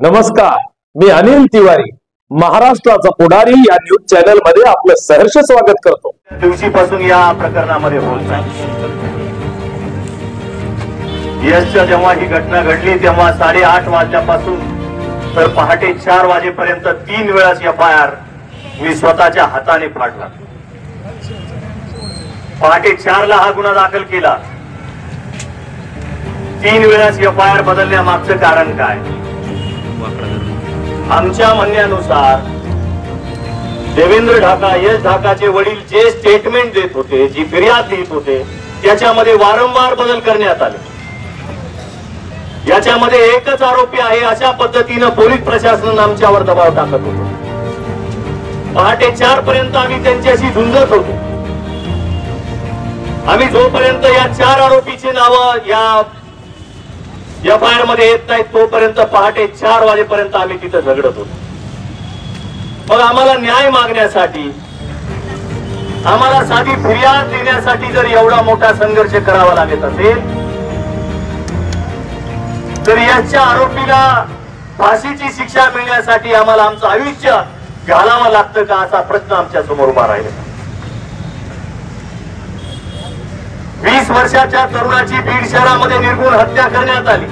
नमस्कार, मी अनिल तिवारी, महाराष्ट्राचा पुढारी या न्यूज चॅनल मध्ये आपलं सहर्ष स्वागत करतो। दिवशीपासून या प्रकरणामध्ये बोलत आहे। यशच्या जेव्हा ही घटना घडली तेव्हा 8:30 वाजल्यापासून तर पहाटे 4 वाजेपर्यंत 3 वेळाच FIR मी स्वतःच्या हाताने फाडला। पहाटे 4 ला हा गुन्हा दाखल केला। 3 वेळाच FIR बदलण्यामागचं कारण काय? आमच्या म्हणण्यानुसार देवेंद्र ढाका, यश ढाकाचे वडील जे स्टेटमेंट देत होते, जी फिर्याद लिहित होते, त्याच्यामध्ये वारंवार बदल करण्यात आले। याच्यामध्ये एकच आरोपी आहे अशा पद्धतीने पोलीस प्रशासन आमच्यावर दबाव टाकत होतं। पहाटे 4 पर्यंत आम्ही त्यांच्याशी झुंजत होतो। आम्ही जोपर्यंत या 4 आरोपीची नावं या FIR मध्ये येत नाही तोपर्यंत पहाटे 4 वाजेपर्यंत आम्ही तिथं झगडत होतो। मग आम्हाला न्याय मागण्यासाठी, आम्हाला साधी फिर्याद देण्यासाठी जर एवढा मोठा संघर्ष करावा लागत असेल तर याच्या आरोपीला फाशीची शिक्षा मिळण्यासाठी आम्हाला आमचं आयुष्य घालावं लागतं का, असा प्रश्न आमच्या समोर उभा राहिला। 20 वर्षाच्या तरुणाची बीड शहरामध्ये निर्गुण हत्या करण्यात आली।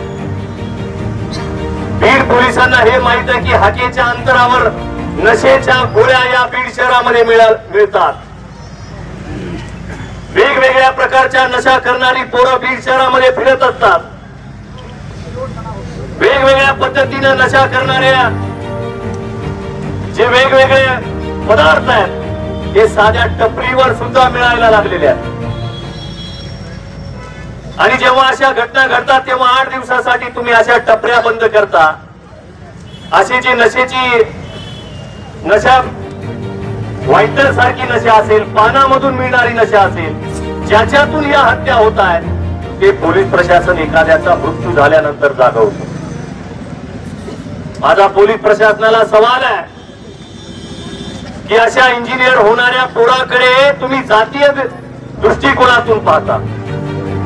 बीड पोलिसांना हे माहित आहे की हाकेच्या अंतरावर नशेच्या गोळ्या या बीड शहरामध्ये मिळतात। वेगवेगळ्या प्रकारच्या नशा करणारी पोरं बीड शहरामध्ये फिरत असतात। वेगवेगळ्या पद्धतीने नशा करणाऱ्या जे वेगवेगळे पदार्थ आहेत हे साध्या टपरीवर सुद्धा मिळायला लागलेले आहेत। आणि जेव्हा अशा घटना घडतात तेव्हा 8 दिवसासाठी तुम्ही अशा टपऱ्या बंद करता। अशी जी नशा व्हायटर सारखी नशा असेल, पानामधून मिळणारी नशा असेल, ज्याच्यातून या हत्या होत आहेत, ते पोलीस प्रशासन एखाद्याचा मृत्यू झाल्यानंतर जागवतो। माझा पोलीस प्रशासनाला सवाल आहे की अशा इंजिनियर होणाऱ्या पोराकडे तुम्ही जातीय दृष्टिकोनातून पाहता।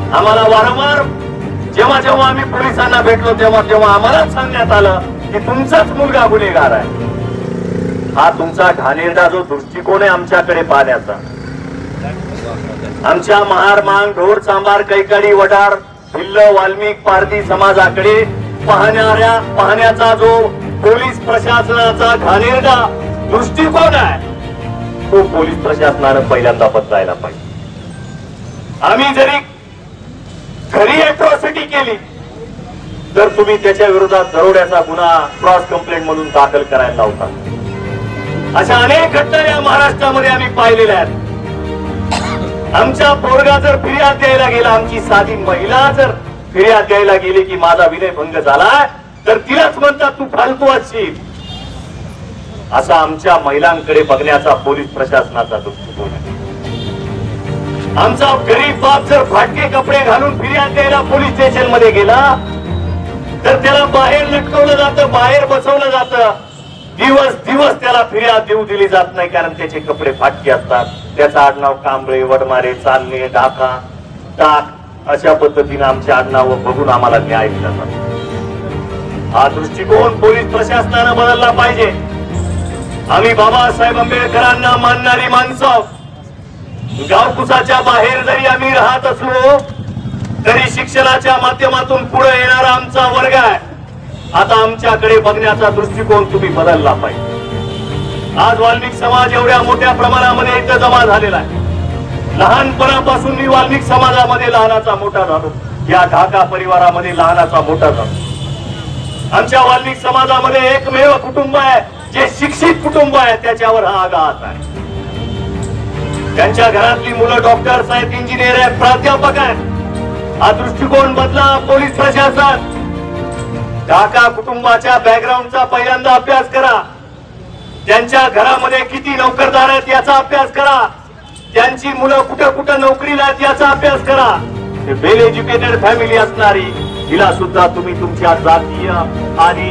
आम्हाला वारंवार जेव्हा जेव्हा आम्ही पोलिसांना भेटलो तेव्हा आम्हालाच सांगण्यात आलं की तुमचाच मुलगा गुन्हेगार आहे। हा तुमचा घाणेरडा जो दृष्टिकोन आहे आमच्याकडे पाहण्याचा, आमच्या महार, मांग, ढोर, चांभार, कैकाडी, वडार, भिल्ल, वाल्मिक, पारधी समाजाकडे पाहण्याचा जो पोलीस प्रशासनाचा घाणेरडा दृष्टिकोन आहे तो पोलीस प्रशासनानं पहिल्यांदा बदलायला पाहिजे। आम्ही जरी खरी अॅट्रॉसिटी केली तर तुम्ही त्याच्या विरोधात दरोड्याचा गुन्हा क्रॉस कंप्लेंट म्हणून दाखल करायला लावता। अशा अनेक घटना या महाराष्ट्रामध्ये आम्ही पाहिलेल्या आहेत। आमचा पोरगा जर फिर्याद द्यायला गेला, आमची साधी महिला जर फिर्याद द्यायला गेली की माझा विनयभंग झाला, तर तिलाच म्हणतात तू फालतू असशील। असा आमच्या महिलांकडे बघण्याचा पोलीस प्रशासनाचा दृष्टिकोन आहे। आमचा गरीब बाप जर फाटके कपडे घालून फिर्याद द्यायला पोलीस स्टेशन मध्ये गेला तर त्याला बाहेर लटकवलं जातं, बाहेर बसवलं जातं। दिवस त्याला फिर्याद देऊ दिली जात नाही, कारण त्याचे कपडे फाटके असतात। त्याचं आडनाव कांबळे, वडमारे, चांदणे, ढाका, टाक अशा पद्धतीने आमचे आडनाव बघून आम्हाला न्याय दिला जातो। हा दृष्टिकोन पोलीस प्रशासनानं बदलला पाहिजे। आम्ही बाबासाहेब आंबेडकरांना मानणारी माणसं, गावकुसाच्या बाहेर जरी आम्ही राहत असलो तरी शिक्षणाच्या माध्यमातून पुढे येणारा आमचा वर्ग आहे। आता आमच्याकडे बघण्याचा दृष्टिकोन तुम्ही बदलला पाहिजे। आज वाल्मिक समाज एवढ्या मोठ्या प्रमाणामध्ये इथं जमा झालेला आहे। लहानपणापासून मी वाल्मिक समाजामध्ये लहानाचा मोठा झालो, या ढाका परिवारामध्ये लहानाचा मोठा झालो। आमच्या वाल्मिक समाजामध्ये एकमेव कुटुंब आहे जे शिक्षित कुटुंब आहे, त्याच्यावर हा आघात आहे। त्यांच्या घरातली मुलं डॉक्टर्स आहेत, इंजिनियर आहेत, प्राध्यापक आहेत। हा दृष्टिकोन बदला पोलीस प्रशासन। ढाका कुटुंबाच्या बॅकग्राऊंडचा पहिल्यांदा अभ्यास करा। त्यांच्या घरामध्ये किती नोकरदार आहेत याचा अभ्यास करा। त्यांची मुलं कुठं कुठं नोकरीला आहेत याचा अभ्यास करा। वेल एज्युकेटेड फॅमिली असणारी हिला सुद्धा तुम्ही तुमच्या जातीय आणि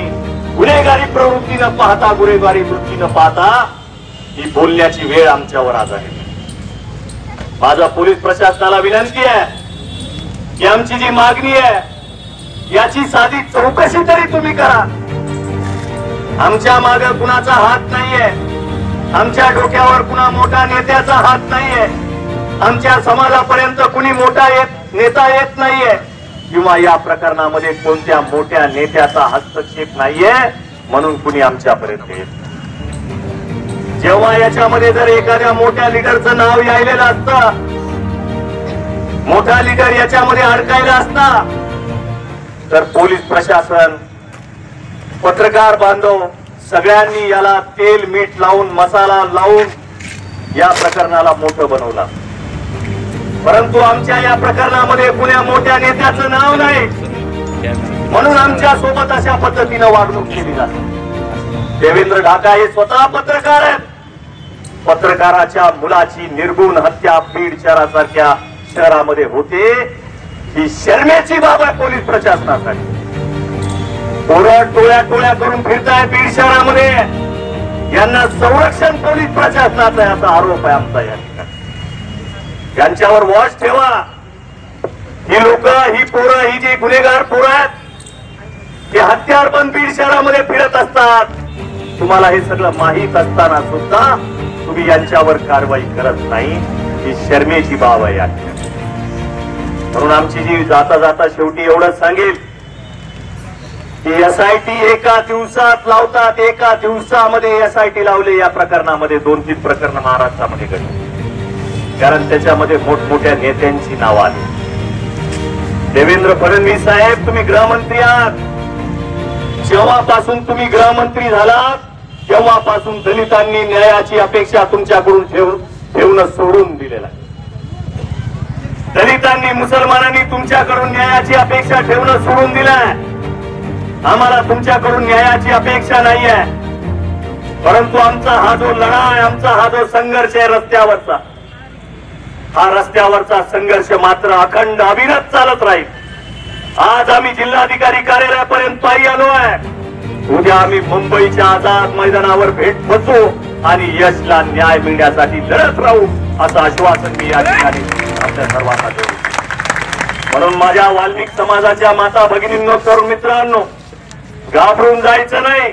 गुन्हेगारी प्रवृत्तीनं पाहता, गुन्हेगारी वृत्तीनं पाहता, ही बोलण्याची वेळ आमच्यावर आज आहे। माझा पोलीस प्रशासनाला विनंती आहे की आमची जी मागणी आहे याची साधी चौकशी तरी तुम्ही करा। आमच्या मागे कुणाचा हात नाहीये, आमच्या डोक्यावर कुणा मोठा नेत्याचा हात नाहीये, आमच्या समाजापर्यंत कुणी मोठा नेता येत नाहीये किंवा या प्रकरणामध्ये कोणत्या मोठ्या नेत्याचा हस्तक्षेप नाहीये म्हणून कुणी आमच्यापर्यंत येत. जेव्हा याच्यामध्ये जर एखाद्या मोठ्या लीडरचं नाव यायलेलं असतं, मोठा लीडर याच्यामध्ये अडकायला असता, तर पोलीस प्रशासन, पत्रकार बांधव सगळ्यांनी याला तेल मीठ लावून मसाला लावून या प्रकरणाला मोठं बनवलं. परंतु आमच्या या प्रकरणामध्ये कुण्या मोठ्या नेत्याचं नाव नाही म्हणून आमच्या सोबत अशा पद्धतीनं वागणूक केली जाते. देवेंद्र ढाका हे स्वतः पत्रकार आहेत. पत्रकाराच्या मुलाची निर्गुण हत्या बीड शहरासारख्या शहरामध्ये होते ही शर्मेची बाब आहे पोलीस प्रशासनासाठी. पोरं टोळ्या टोळ्या करून फिरताय बीड शहरामध्ये, यांना संरक्षण पोलीस प्रशासनाचा याचा आरोप आहे आमचा. या ठिकाणी यांच्यावर वॉच ठेवा. ही लोक, ही पोरं, ही जी गुन्हेगार पोरं आहेत ते हत्यार पण बीड शहरामध्ये फिरत असतात. तुम्हाला हे सगळं माहीत असताना सुद्धा तुम्ही यांच्यावर कारवाई करत नाही, ही शर्मेची बाब आहे. म्हणून आमची जी जाता जाता शेवटी एवढंच सांगेल की SIT एका दिवसात लावतात. एका दिवसामध्ये SIT लावले या प्रकरणामध्ये 2-3 प्रकरण महाराष्ट्रामध्ये घडली, कारण त्याच्यामध्ये मोठमोठ्या नेत्यांची नावं आली. देवेंद्र फडणवीस साहेब, तुम्ही गृहमंत्री आहात. जेव्हापासून तुम्ही गृहमंत्री झालात तेव्हापासून दलितांनी न्यायाची अपेक्षा तुमच्याकडून ठेवणं सोडून दिलेला आहे. दलितांनी, मुसलमानांनी तुमच्याकडून न्यायाची अपेक्षा ठेवणं सोडून दिलंय. आम्हाला तुमच्याकडून न्यायाची अपेक्षा नाहीये. परंतु आमचा हा जो लढा आहे, आमचा हा जो संघर्ष आहे रस्त्यावरचा, हा रस्त्यावरचा संघर्ष मात्र अखंड अविरत चालत राहील. आज आम्ही जिल्हाधिकारी कार्यालयापर्यंत पायी आलोय. उद्या आम्ही मुंबईच्या आझाद मैदानावर भेट बसू आणि यशला न्याय मिळण्यासाठी लढत राहू असं आश्वासन मी या ठिकाणी आपल्या सर्वांना देतो. म्हणून माझ्या वाल्मिक समाजाच्या माता भगिनींनो, तरुण मित्रांनो, घाबरून जायचं नाही.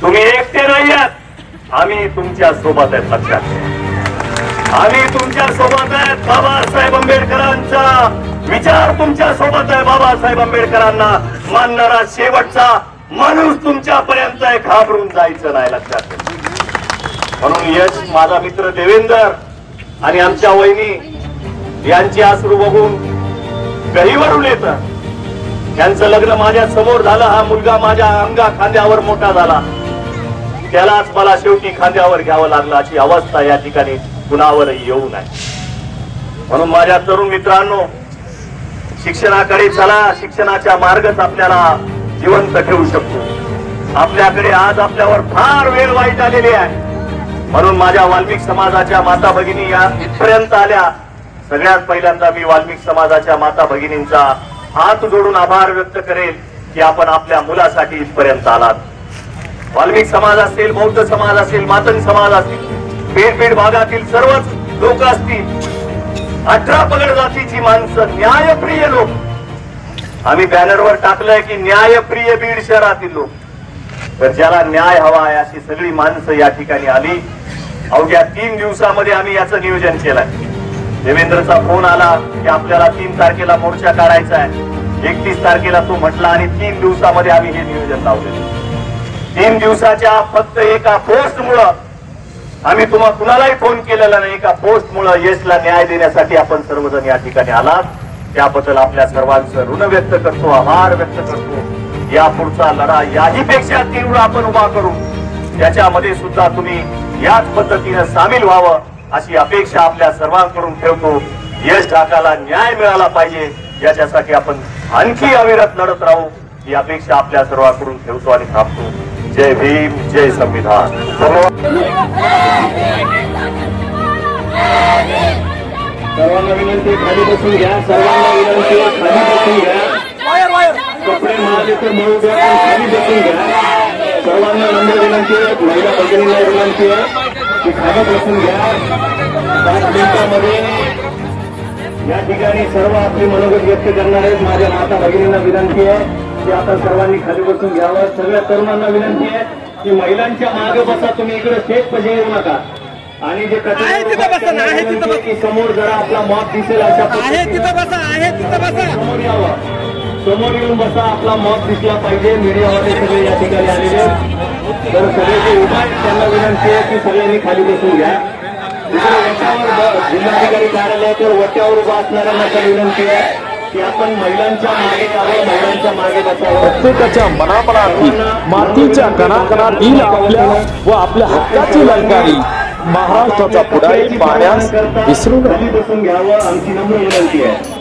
तुम्ही एकटे नाही आहात, आम्ही तुमच्या सोबत आहेत. लक्षात घ्या, आम्ही तुमच्या सोबत आहेत. बाबासाहेब आंबेडकरांचा विचार तुमच्या सोबत आहे. बाबासाहेब आंबेडकरांना मानणारा शेवटचा माणूस तुमच्यापर्यंत आहे. घाबरून जायचं नाही. लक्षात घ्या. म्हणून यश, माझा मित्र देवेंद्र आणि आमच्या वहिनी यांची अश्रू बघून गहीवरून येतं. त्यांचं लग्न माझ्या समोर झालं. हा मुलगा माझ्या अंगा खांद्यावर मोठा झाला, त्यालाच मला शेवटी खांद्यावर घ्यावं लागलं अशी अवस्था या ठिकाणी कुणावरही येऊ नये. म्हणून माझ्या तरुण मित्रांनो, शिक्षणाकडे चला. शिक्षणाच्या मार्गच आपल्याला जिवंत ठेवू शकतो. आपल्याकडे आज आपल्यावर फार वेळ वाईट आलेली आहे. म्हणून माझ्या वाल्मिक समाजाच्या माता भगिनी या इथपर्यंत आल्या. सगळ्यात पहिल्यांदा मी वाल्मिक समाजाच्या माता भगिनींचा हात जोडून आभार व्यक्त करेल की आपण आपल्या मुलासाठी इथपर्यंत आलात. वाल्मिक समाज असेल, बौद्ध समाज असेल, मातंग समाज असतील, बीड भागातील सर्वच लोक असतील, 18 पगड जातीची माणसं, न्यायप्रिय लोक. आम्ही बॅनरवर टाकलंय की न्यायप्रिय बीड शहरातील लोक. तर ज्याला न्याय हवा आहे अशी सगळी माणसं या ठिकाणी आली. अवघ्या 3 दिवसामध्ये आम्ही याचं नियोजन केलंय. देवेंद्रचा फोन आला की आपल्याला 3 तारखेला मोर्चा काढायचा आहे. 31 तारखेला तो म्हटला आणि 3 दिवसामध्ये आम्ही हे नियोजन लावले. 3 दिवसाच्या फक्त एका पोस्टमुळं, आम्ही कुणालाही फोन केलेला नाही, एका पोस्टमुळं यशला न्याय देण्यासाठी आपण सर्वजण या ठिकाणी आलात. त्याबद्दल आपल्या सर्वांचं ऋण व्यक्त करतो, आभार व्यक्त करतो. या पुढचा लढा याही पेक्षा तीव्र आपण उभा करू. त्याच्यामध्ये सुद्धा तुम्ही याच पद्धतीने सामील व्हावं अशी अपेक्षा आपल्या सर्वांकडून ठेवतो. यश ढाकाला न्याय मिळाला पाहिजे याच्यासाठी आपण आणखी अविरत लढत राहू ही अपेक्षा आपल्या सर्वांकडून ठेवतो आणि थांबतो. जय भीम, जय संविधान. सर्वांना विनंती, खाली बसून घ्या. सर्वांना विनंती, खाली बसून घ्या. कपडे महाले तर मळू द्या, पण खाली बसून घ्या. सर्वांना नम्र विनंती आहे, महिला भगिनींना विनंती आहे की खाली बसून घ्या. 5 मिनिटांमध्ये या ठिकाणी सर्व आपले मनोगत व्यक्त करणार आहेत. माझ्या माता भगिनींना विनंती आहे ते आता सर्वांनी खाली बसून घ्यावं. सगळ्या तरुणांना विनंती आहे की महिलांच्या मागे बसा, तुम्ही इकडे स्टेज पाशी येऊ नका. आणि जे की समोर जरा आपला मॉप दिसेल अशा समोर यावं, समोर येऊन बसा, आपला मॉप दिसला पाहिजे. मीडियावाले सगळे या ठिकाणी आलेले, तर सगळे जे उभा आहेत त्यांना विनंती आहे की सगळ्यांनी खाली बसून घ्या. वट्यावर जिल्हाधिकारी कार्यालयावर वट्यावर उभा असणाऱ्यांना तर विनंती आहे की आपण महिलांच्या मागे यावं, महिलांच्या मागे बसावं. प्रत्येकाच्या मनामनातील मातीच्या कणाकणातील आपल्या व आपल्या हक्काची लंकारी महाराष्ट्राचा पुढारी पाहण्यास विसरू नये. बसून घ्यावं आमची नम्र विनंती आहे.